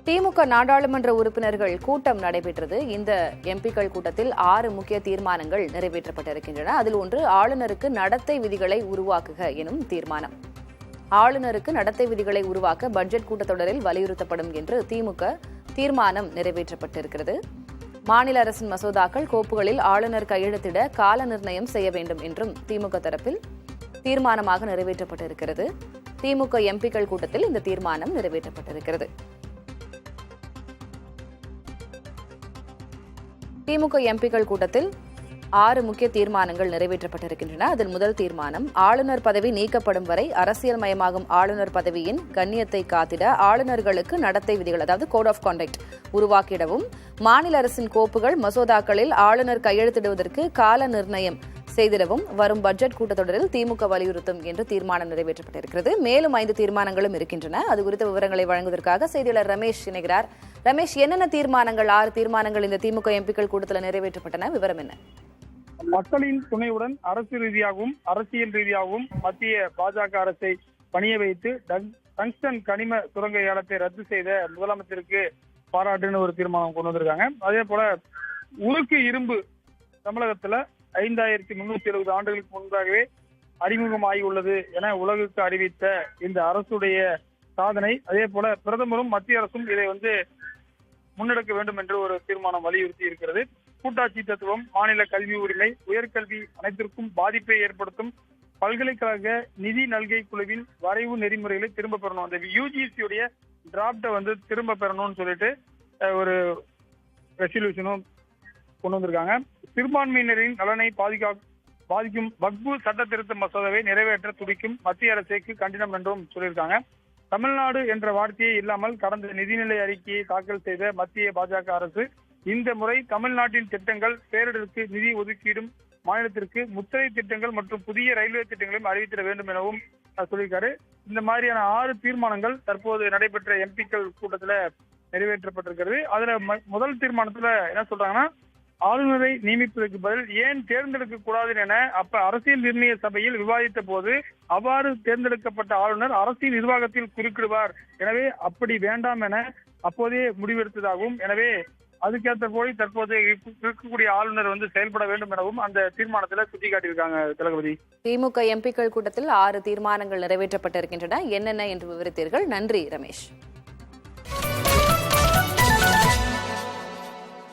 திமுக நாடாளுமன்ற உறுப்பினர்கள் கூட்டம் நடைபெற்றது. இந்த எம்பிக்கள் கூட்டத்தில் 6 முக்கிய தீர்மானங்கள் நிறைவேற்றப்பட்டிருக்கின்றன. அதில் ஒன்று ஆளுநருக்கு நடத்தை விதிகளை உருவாக்குக எனும் தீர்மானம். ஆளுநருக்கு நடத்தை விதிகளை உருவாக்க பட்ஜெட் கூட்டத்தொடரில் வலியுறுத்தப்படும் என்று திமுக தீர்மானம் நிறைவேற்றப்பட்டிருக்கிறது. மாநில அரசின் மசோதாக்கள் கோப்புகளில் ஆளுநர் கையெழுத்திட கால நிர்ணயம் செய்ய வேண்டும் என்றும் திமுக தரப்பில் தீர்மானமாக நிறைவேற்றப்பட்டிருக்கிறது. திமுக எம்பிக்கள் கூட்டத்தில் இந்த தீர்மானம் நிறைவேற்றப்பட்டிருக்கிறது. திமுக எம்பிக்கள் கூட்டத்தில் 6 முக்கிய தீர்மானங்கள் நிறைவேற்றப்பட்டிருக்கின்றன. அதில் முதல் தீர்மானம், ஆளுநர் பதவி நீக்கப்படும் வரை அரசியல் மயமாகும் ஆளுநர் பதவியின் கண்ணியத்தை காத்திட ஆளுநர்களுக்கு நடத்தை விதிகள், அதாவது கோட் ஆஃப் கான்டக்ட் உருவாக்கிடவும், மாநில அரசின் கோப்புகள் மசோதாக்களில் ஆளுநர் கையெழுத்திடுவதற்கு கால நிர்ணயம் செய்திடவும் வரும் பட்ஜெட் கூட்டத்தொடரில் திமுக வலியுறுத்தும் என்று தீர்மானம் நிறைவேற்றப்பட்டிருக்கிறது. மேலும் 5 தீர்மானங்களும் இருக்கின்றன. அது குறித்த விவரங்களை வழங்குவதற்காக செய்தியாளர் ரமேஷ் இணைகிறார். ரமேஷ், என்னென்ன தீர்மானங்கள் 6 தீர்மானங்கள் இந்த திமுக எம்பிக்கள் கூட்டத்தில் நிறைவேற்றப்பட்டன? விவரம் என்ன? மக்களின் துணையுடன் அரசு ரீதியாகவும் அரசியல் ரீதியாகவும் மத்திய பாஜக அரசை பணிய வைத்து டங்ஸ்டன் கனிம சுரங்க ஏலத்தை ரத்து செய்த முதலமைச்சருக்கு பாராட்டுன்னு ஒரு தீர்மானம் கொண்டு வந்திருக்காங்க. அதே போல உருக்கு இரும்பு தமிழகத்துல 5370 ஆண்டுகளுக்கு முன்பாகவே அறிமுகமாகி உள்ளது என உலகுக்கு அறிவித்த இந்த அரசுடைய சாதனை. அதே போல பிரதமரும் மத்திய அரசும் இதை முன்னெடுக்க வேண்டும் என்று ஒரு தீர்மானம் வலியுறுத்தி இருக்கிறது. கூட்டாட்சி தத்துவம், மாநில கல்வி உரிமை, உயர்கல்வி அனைத்திற்கும் பாதிப்பை ஏற்படுத்தும் பல்கலைக்கழக நிதி நல்கை குழுவின் வரைவு நெறிமுறைகளை திரும்ப பெறணும். அந்த யுஜிசியுடைய டிராப்டை திரும்ப பெறணும்னு சொல்லிட்டு ஒரு ரெசல்யூஷனும் கொண்டு வந்திருக்காங்க. சிறுபான்மையினரின் நலனை பாதிக்கும் வக்பு சட்ட திருத்த மசோதாவை நிறைவேற்ற துடிக்கும் மத்திய அரசுக்கு கண்டனம் என்றும் சொல்லியிருக்காங்க. தமிழ்நாடு என்ற வார்த்தையே இல்லாமல் கடந்த நிதிநிலை அறிக்கையை தாக்கல் செய்த மத்திய பாஜக அரசு இந்த முறை தமிழ்நாட்டின் திட்டங்கள், பேரிடருக்கு நிதி ஒதுக்கீடும், மாநிலத்திற்கு முத்திரை திட்டங்கள் மற்றும் புதிய ரயில்வே திட்டங்களையும் அறிவித்திட வேண்டும் எனவும் சொல்லியிருக்காரு. இந்த மாதிரியான 6 தீர்மானங்கள் தற்போது நடைபெற்ற எம்பிக்கள் கூட்டத்துல நிறைவேற்றப்பட்டிருக்கிறது. அதுல முதல் தீர்மானத்துல என்ன சொல்றாங்கன்னா, ஆளுநரை நியமிப்பதற்கு பதில் ஏன் தேர்ந்தெடுக்க கூடாது என அரசியல் நிர்ணய சபையில் விவாதித்த போது அவ்வாறு தேர்ந்தெடுக்கப்பட்ட ஆளுநர் அரசியல் நிர்வாகத்தில் குறுக்கிடுவார், எனவே அப்படி வேண்டாம் என அப்போதே முடிவெடுத்ததாகவும், எனவே அதுக்கேற்ற போய் தற்போது இருக்கக்கூடிய ஆளுநர் செயல்பட வேண்டும் எனவும் அந்த தீர்மானத்தில் சுட்டிக்காட்டியிருக்காங்க. தளபதி, திமுக எம்பிக்கள் கூட்டத்தில் 6 தீர்மானங்கள் நிறைவேற்றப்பட்டிருக்கின்றன. என்னென்ன என்று விவரித்தீர்கள். நன்றி ரமேஷ்.